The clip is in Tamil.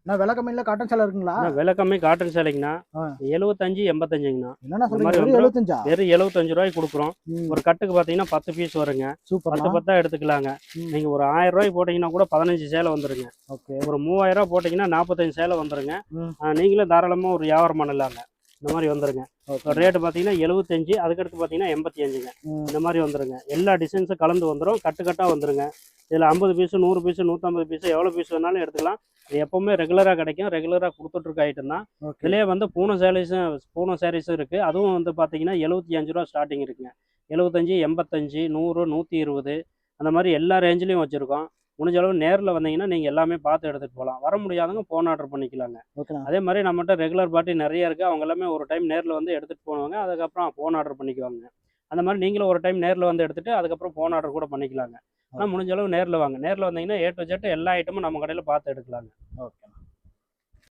நான் விலை கம்மியில காட்டன் சேலை இருக்குங்களா? விலை கம்மி காட்டன் சேலைங்கண்ணா. ஆ. 75 85ங்கண்ணா. என்னண்ணா இந்த மாதிரி சொல்றீங்க? வந்துடும். 75ஆ? வெறும் 75 ரூபாய்க்கு கொடுக்குறோம். ஒரு கட்டுக்கு பார்த்தீங்கன்னா 10 பீஸ் வருங்க. 10 சூப்பர்ண்ணா. 10 எடுத்துக்கலாங்க. நீங்க ஒரு 1000 ரூபாய்க்கு போட்டீங்கன்னா கூட 15 சேலை வந்துருங்க. ஓகே. ஒரு 3000 ரூபாய் போட்டீங்கன்னா 45 சேலை வந்துருங்க. ம். நீங்களும் தாராளமாக ஒரு வியாபாரம் பண்ணலாங்க. இந்த மாதிரி வந்துருங்க. ஓகே. ரேட்டு பார்த்தீங்கன்னா 75, அதுக்கடுத்து பார்த்தீங்கன்னா 85ங்க. இந்த மாதிரி வந்துருங்க. எல்லா டிசைன்ஸும் கலந்து வந்துடும். கட்டு கட்டாக வந்துருங்க. இதில் 50 பீஸு 100 பீஸு 150 பீஸு எவ்வளோ பீஸ் வேணாலும் எடுத்துக்கலாம். இது எப்போவுமே ரெகுலராக கிடைக்கும். ரெகுலராக கொடுத்துட்ருக்க ஐட்டம் தான். ஓகே. இதுலேயே வந்து பூனம் சாரீஸும் இருக்குது. அதுவும் வந்து பார்த்தீங்கன்னா 75 ரூபா ஸ்டார்டிங் இருக்குங்க. 75 85 100 120 அந்த மாதிரி எல்லா ரேஞ்சிலையும் வச்சுருக்கோம். முடிஞ்ச அளவு நேரில் வந்தீங்கன்னா நீங்கள் எல்லாமே பார்த்து எடுத்துகிட்டு போகலாம். வர முடியாதவங்க ஃபோன் ஆர்டர் பண்ணிக்கலாங்க. ஓகேண்ணா. அதே மாதிரி நம்மகிட்ட ரெகுலர் பார்ட்டி நிறைய இருக்குது. அவங்க எல்லாமே ஒரு டைம் நேரில் வந்து எடுத்துகிட்டு போனவங்க. அதுக்கப்புறம் ஃபோன் ஆர்டர் பண்ணிக்குவாங்க. அந்த மாதிரி நீங்களும் ஒரு டைம் நேரில் வந்து எடுத்துகிட்டு அதுக்கப்புறம் ஃபோன் ஆர்டர் கூட பண்ணிக்கலாங்க. ஆனால் முடிஞ்ச அளவு நேரில் வாங்க. நேரில் வந்தீங்கன்னா ஏ டு ஜெட் எல்லா ஐட்டமும் நம்ம கடையில் பார்த்து எடுக்கலாங்க. ஓகேண்ணா.